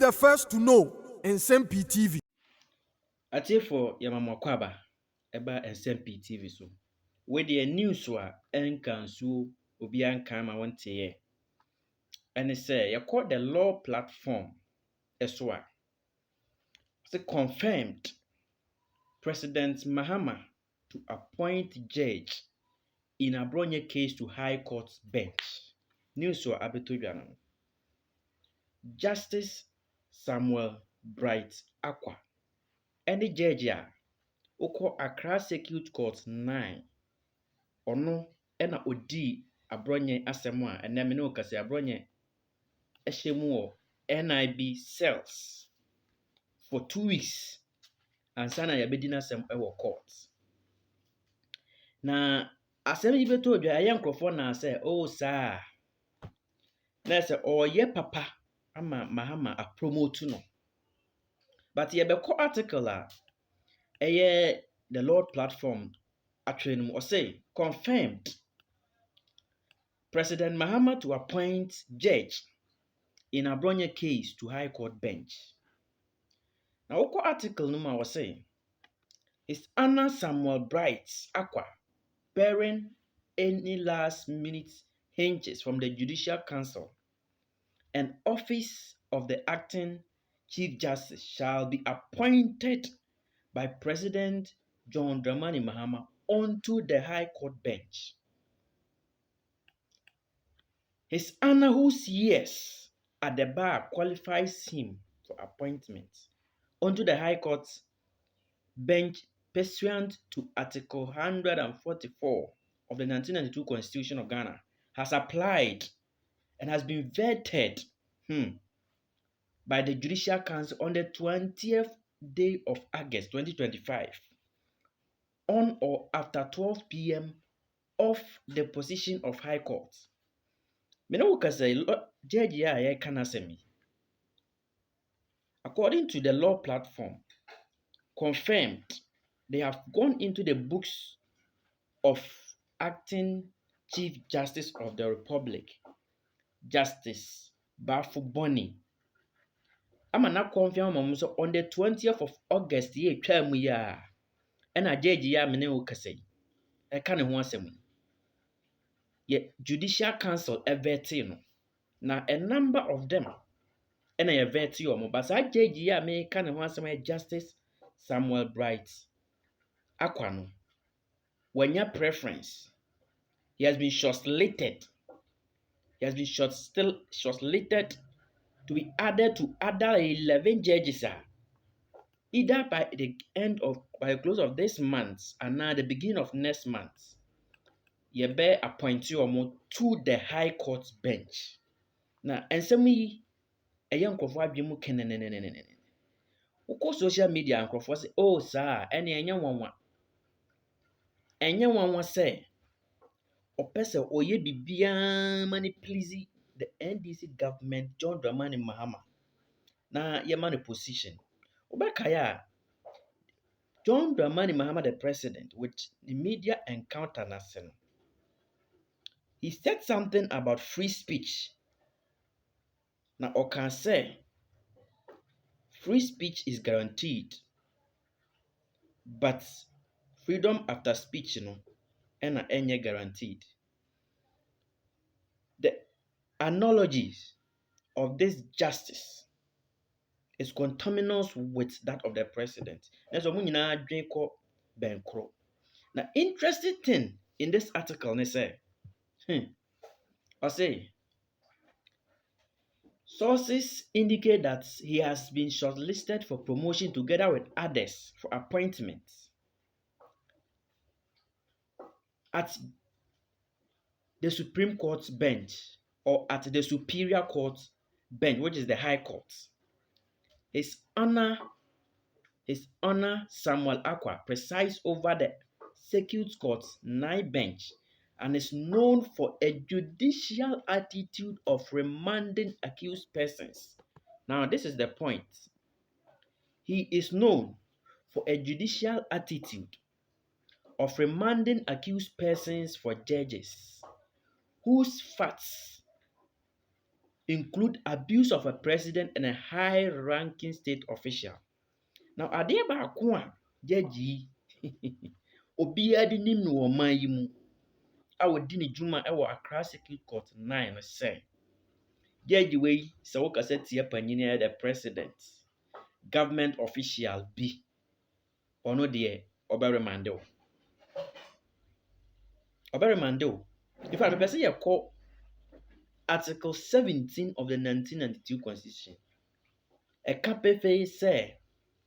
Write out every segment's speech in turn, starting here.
the first to know Nsem-Pii TV. Ate for Yamamokwaba eba Nsem-Pii TV so. With the news wa enkansu obi anka ma wonte ye. And say you call the law platform eswa. Say confirmed President Mahama to appoint judge in Abronye case to High Court bench. News wa abetodwa no. Justice Samuel Bright Akwa any judge a okọ Accra Circuit Court 9 ono na odi Abronye asem a ena me ne okase Abronye ehyemu wo NIB cells for 2 weeks ansa na yabedi na asem e wo court. Na asem yi beto odwa aye nkrofo na say oh saa na say oye papa ama Mahama a promote no. But ye be ko article a the Lord platform atwene or say confirmed President Mahama to appoint judge in Abronye case to High Court bench. Now, what article no was saying is Anna Samuel Bright Akwa bearing any last minute hinges from the Judicial Council and office of the acting Chief Justice shall be appointed by President John Dramani Mahama onto the High Court bench. His Honor, whose years at the bar qualifies him for appointment onto the High Court bench pursuant to Article 144 of the 1992 Constitution of Ghana, has applied and has been vetted by the Judicial Council on the 20th day of August 2025 on or after 12 p.m. of the position of High Court. According to the law platform, confirmed, they have gone into the books of acting Chief Justice of the Republic, Justice Bafuboni. I'm not confirmed on the 20th of August, year term ya, and I judge ya mene ukase. I can't want some. Yet Judicial Council everting. Now a number of them and I avert you, but I judge ya me can't want some Justice Samuel Bright Aquano. When your preference, he has been short-slated. He has been short-slated to be added to other 11 judges, either by the close of this month and now the beginning of next month. You better appoint you to the High Court bench. Now, and some a young crofo mu kenenenenenene. Uko social media and crofo say, oh sir, any enye wanwa say. Opese oye bibia mani please the NDC government John Dramani Mahama na yemani position. Obekaya John Dramani Mahama the president with the media encounter nasen. He said something about free speech. Now I can say free speech is guaranteed, but freedom after speech and any guaranteed. The analogies of this justice is conterminous with that of the president. That's why we Benkro. Now, interesting thing in this article, they say, I say, sources indicate that he has been shortlisted for promotion together with others for appointments at the Supreme Court bench or at the Superior Court bench, which is the High Court. His Honor Samuel Akwa presides over the Circuit Court 9 bench and is known for a judicial attitude of remanding accused persons. Now, this is the point. He is known for a judicial attitude of remanding accused persons for judges whose facts include abuse of a president and a high-ranking state official. Now, adeɛ baako a judge yi obiara de nim no wɔ ɔman yi mu a wɔdi ne dwuma wɔ Accra Circuit Court 9 no sɛ judge wei sɛ wokasa tia panyin yɛ the president government official bi ɔno deɛ ɔbɛremande wo. In fact, mepɛ sɛ yɛkɔ Article 17 of the 1992 Constitution. Ɛka pefee sɛ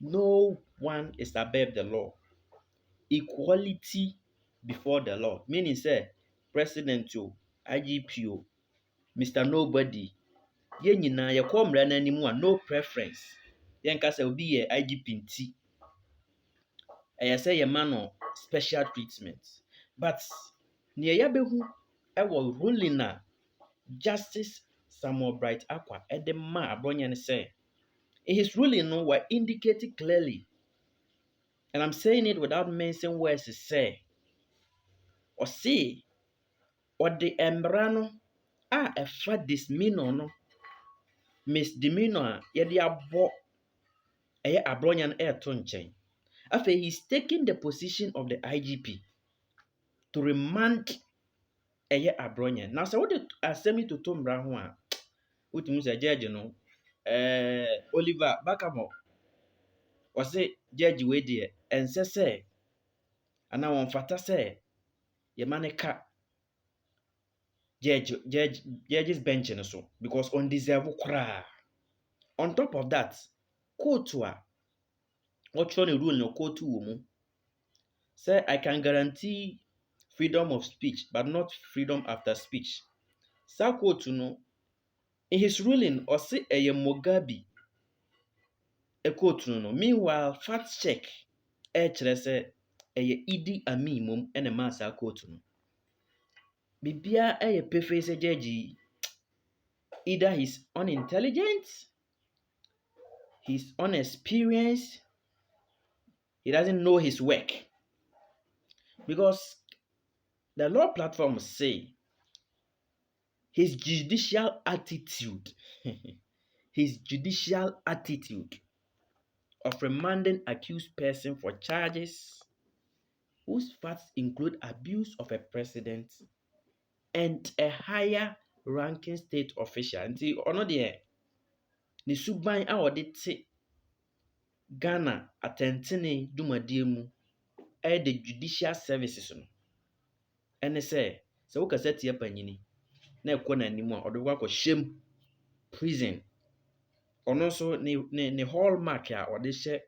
no one is above the law. Equality before the law. Meaning say president o, IGP o, Mr. Nobody. Yɛn nyinaa yɛkɔ mmara n'anim a no preference. Yɛnka sɛ obi yɛ IGP nti. Ɛyɛ sɛ yɛma no special treatment. But nea yɛabɛhu ɛwɔ ruling a Justice Samuel Bright Akwa ɛde ma Abronye ne sɛ in his ruling no were indicated clearly, and I'm saying it without mentioning words, to say or say or the embrano a fat dismino no misdemeanor yɛde abɔ ɛyɛ Abronye no ɛɛto nkyɛn. After he's taking the position of the IGP to remand ɛyɛ Abronye. Now sɛ wode asɛm yi toto mmara ho a wotumi sɛ judge no Oliver Bakamo ɔse judge wei deɛ ɛnsɛ sɛ anaa wɔmfata sɛ yɛma ne ka judges bench no so because undeserved koraa. On top of that, court a wɔtwerɛ ne rule no court wɔ mu sɛ I can guarantee freedom of speech but not freedom after speech. Saa court no in his ruling ɔse ɛyɛ Mugabe court no. Meanwhile, fact check ɛkyerɛ sɛ ɛyɛ Idi Amin mom ɛna ɛmaa saa court no. Bibia ɛyɛ pefee sɛ judge either he's unintelligent, he's unexperienced, he doesn't know his work. Because the law platform say his judicial attitude of remanding accused person for charges whose facts include abuse of a president and a higher ranking state official. Nti ono deɛ ne suban a wɔde te Ghana atɛntene dwumadie mu ɛyɛ the judicial services no ɛne sɛ wokasa tia panyini na ɛkɔ n'anim a ɔde wo akɔhyɛm prison. Ɔno nso ne hallmark a ɔde hyɛ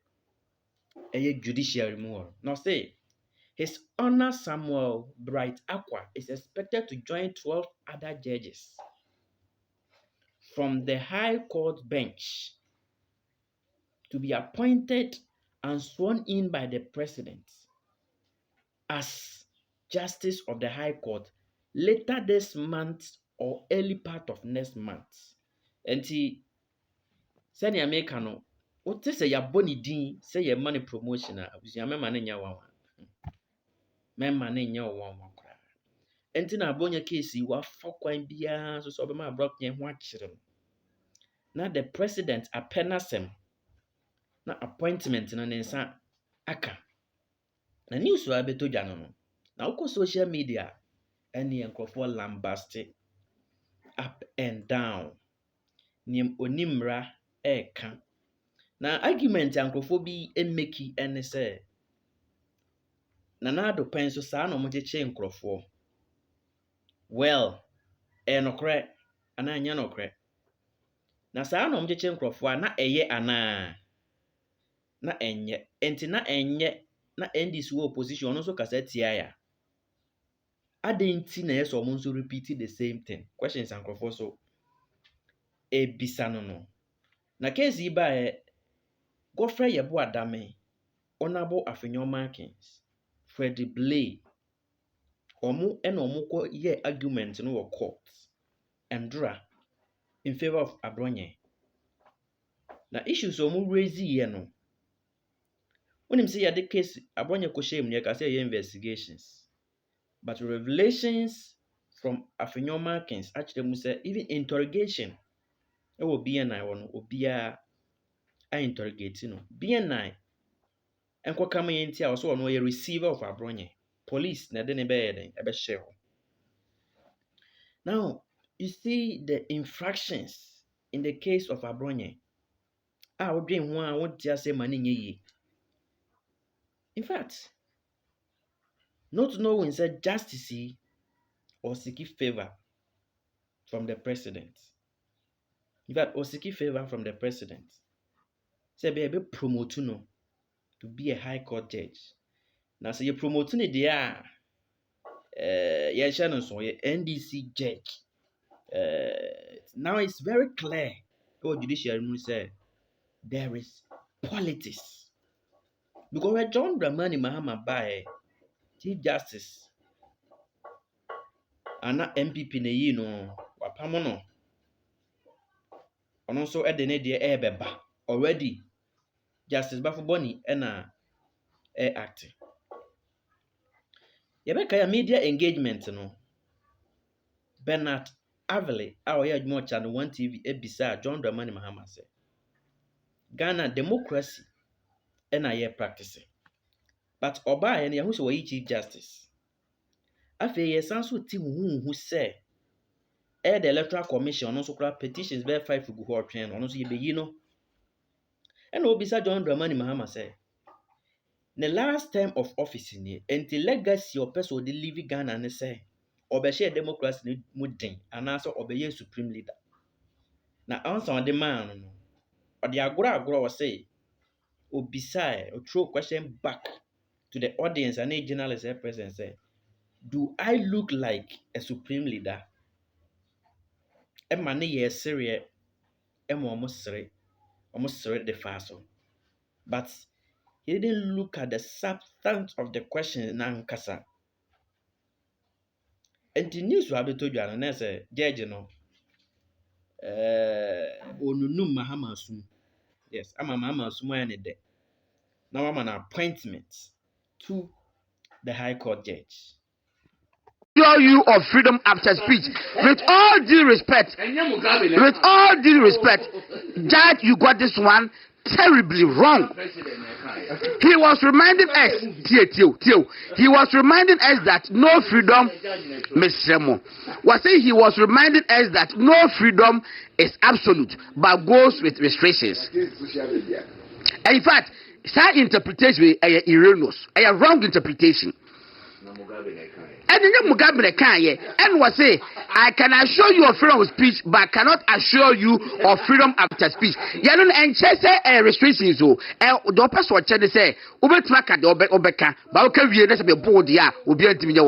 ɛyɛ judiciary mu hɔ. Now say His Honor Samuel Bright Akwa is expected to join 12 other judges from the High Court bench to be appointed and sworn in by the President as Justice of the High Court later this month or early part of next month. Enti sɛnea meka no, wote sɛ yɛabɔ ne din sɛ yɛma ne promotion a abusua mɛma ne nyɛ wawa. Mɛma ne nyɛ wawa koraa. Enti na Abronye case yi wafa kwan biara so sɛ ɔbɛma Abronye ho akyere no. Na the president apɛ n'asɛm na appointment no ne nsa aka. Na news a bɛtɔ dwa no. Na wokɔ social media ɛne nkurɔfoɔ lambaste up and down. Niem onimmra ɛɛka. Na argument a nkurɔfoɔ bi mmeki ɛne sɛ Nana Ado pɛn so saa na ɔmokyekyere nkurɔfoɔ. Well, ɛyɛ nokorɛ anaa ɛnyɛ nokorɛ. Na saa na ɔmokyekyere nkurɔfoɔ a na ɛyɛ anaa na ɛnyɛ. Enti na ɛnyɛ na NDC wɔ opposition ɔno nso kasa tia ya. Adɛn nti na ɛyɛ sɛ ɔmo nso repeat the same thing. Questions a nkurɔfoɔ so ebisa no. Na case yi baeɛ Godfrey Yebo Adame, Honorable Afenyoman Kings, Freddie Blay, ɔmo ɛna ɔmo kɔ yɛ argument no wɔ court Ndra in favor of Abronye. Na issues ɔmo raise yɛ no. Wonim sɛ yɛde case Abronye kɔhyɛ mu yɛka sɛ yɛ investigations. But revelations from Afenyoman Kings actually mu sɛ even interrogation ɛwɔ BNI wɔ no obiara a interrogate no BNI enko kama yenti a so no receiver of Abronye police na de ne be yeden ebe share. Now you see the infractions in the case of Abronye wodwen ho a wonte ase ma ne nye. In fact, not knowing said justice or seeking favor from the president. In fact, or seeking favor from the president. Say be promote no to be a high court judge. Now say you promote no there yeah, Shannon so NDC judge. Now it's very clear what judiciary say there is politics. Because when John Dramani Mahama by Chief Justice and not MPP ne yi no wapamo no ono so ede ne de beba already Justice Bafuboni na acting. Yebeka ya media engagement no Bernard Avile our Yajmo Channel 1 TV ebisa John Dramani Mahama say Ghana democracy na ye practicing. But oba ye who so Chief Justice. Afe ye sanso ti hu say the electoral commission no so kra petitions be 5 go ho twen no so ye be yi no. And obisa John Dramani Mahama say the last term of office ni enti legacy of person dey live Ghana ne say obehye democracy ni mudin anaso obeye supreme leader. Na answer on the man no or the agora was say obisa or throw question back to the audience and a journalist present say, do I look like a supreme leader? Emma ne ye serious Emma almost the fast. But he didn't look at the substance of the question nankasa. And the news will be told you and say, Judge no onunum Mahama sum. Yes, I'm a Mahama sum any day. Now I'm an appointment to the High Court judge. You of freedom after speech. With all due respect, Judge, you got this one terribly wrong. He was reminding us, he was reminding us that no freedom, Mr. Mo, was saying he was reminding us that no freedom is absolute, but goes with restrictions. And in fact, that interpretation is erroneous, a wrong interpretation. And then Mugabe and was say, I can assure you of freedom of speech, but cannot assure you of freedom after speech. Yanon and chese restrictions so the person what say ubetmaka the obeka, but okay we be bold ya ubi antimi ya.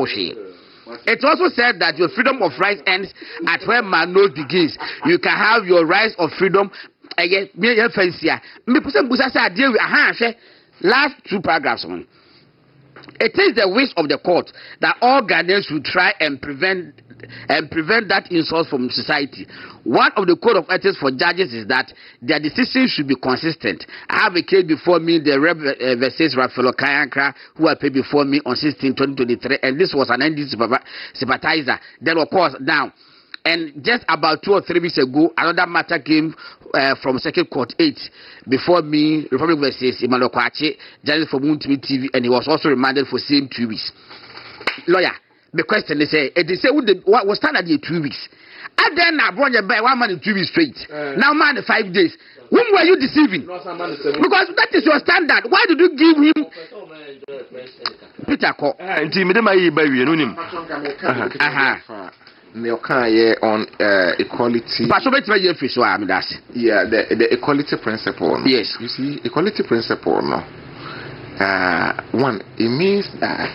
It also said that your freedom of rights ends at where man nose begins. You can have your rights of freedom again fancy. Me busa say deal with last 2 paragraphs on. It is the wish of the court that all Ghanaians should try and prevent that insult from society. One of the code of ethics for judges is that their decisions should be consistent. I have a case before me, the Rev. versus Raphael Kayankra, who appeared before me on 16/2023, and this was an NDC sympathizer. Then, of course, now. And just about 2 or 3 weeks ago, another matter came from Second Court 8 before me, Republic versus Emmanuel Kwache, judge for Nsem-Pii TV, and he was also remanded for same 2 weeks. Lawyer, the question is, they say what was standard here 2 weeks. And then Abronye by 1 man in 2 weeks straight. Now man 5 days. Whom were you deceiving? Because that is your standard. Why did you give him Peter Ko? On equality. Yeah, the equality principle. Yes. You see, equality principle, no. One, it means that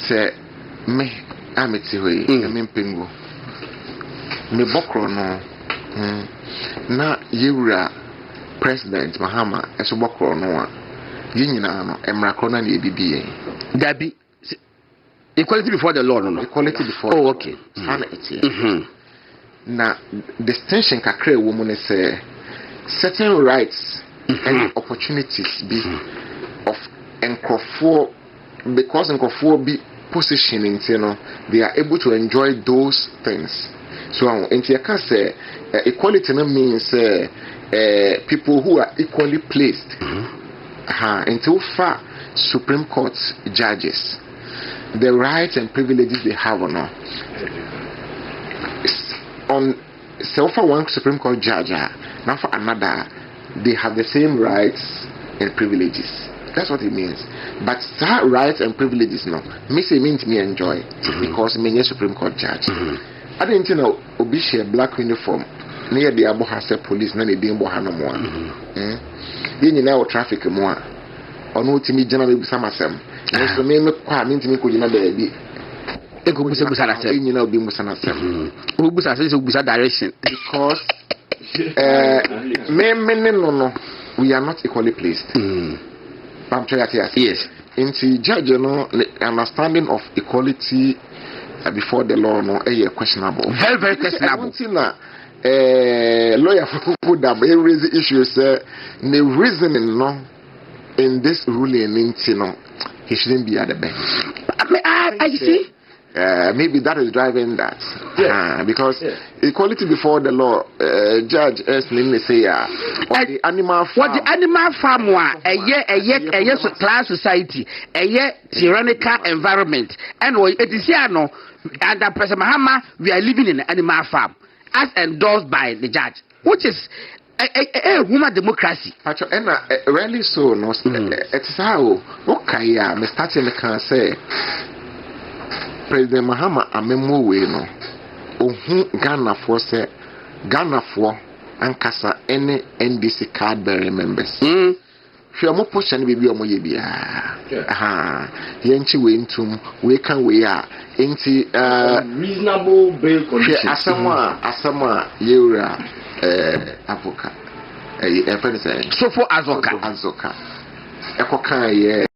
say me amitiwe me pingu me bokro no na yewura President Mahama eso bokro no a yinyina no emrakro na ne bibie dabi. Equality before the law, no? Equality before the law. Okay. Now, distinction kakre woman say certain rights and opportunities be of enkrofo because enkrofo be positioning, you know, they are able to enjoy those things. So into your case equality means people who are equally placed. Until far Supreme Court judges, the rights and privileges they have or not. On so for one Supreme Court judge, now for another, they have the same rights and privileges. That's what it means. But that rights and privileges, no, me say means me enjoy because me a Supreme Court judge. I didn't know obi share black uniform near the abo has police na the dembo ha no mo. Yin na o traffic mo a ono timi jana me bisa masem. So me kwa me ntimi ko jina baabi. Eko busa na sem. Yin na obi busa na sem. O busa say busa direction because no, we are not equally placed. Yes. Into judge, the understanding of equality before the law, no, questionable. Very, very questionable. Lawyer who that raise issues, the reasoning, no, in this ruling, he shouldn't be at the bench. I see. Maybe that is driving that. Because equality before the law, Judge Esplin say, the animal farm. What the animal farm was a class society, a tyrannical environment, and it is here no. Under President Mahama, we are living in an animal farm, as endorsed by the judge, which is a woman democracy. And really so, no. It's how okay, me starting can say. President Mahama amemo we no ohun Ghana for say Ghana for ankasa any NDC card bearer members hwe mo position be bi omo ye bia yenchi we ntum we kan we a enti reasonable bail conditions asama yewra avoka friend say so for azoka ekokan ye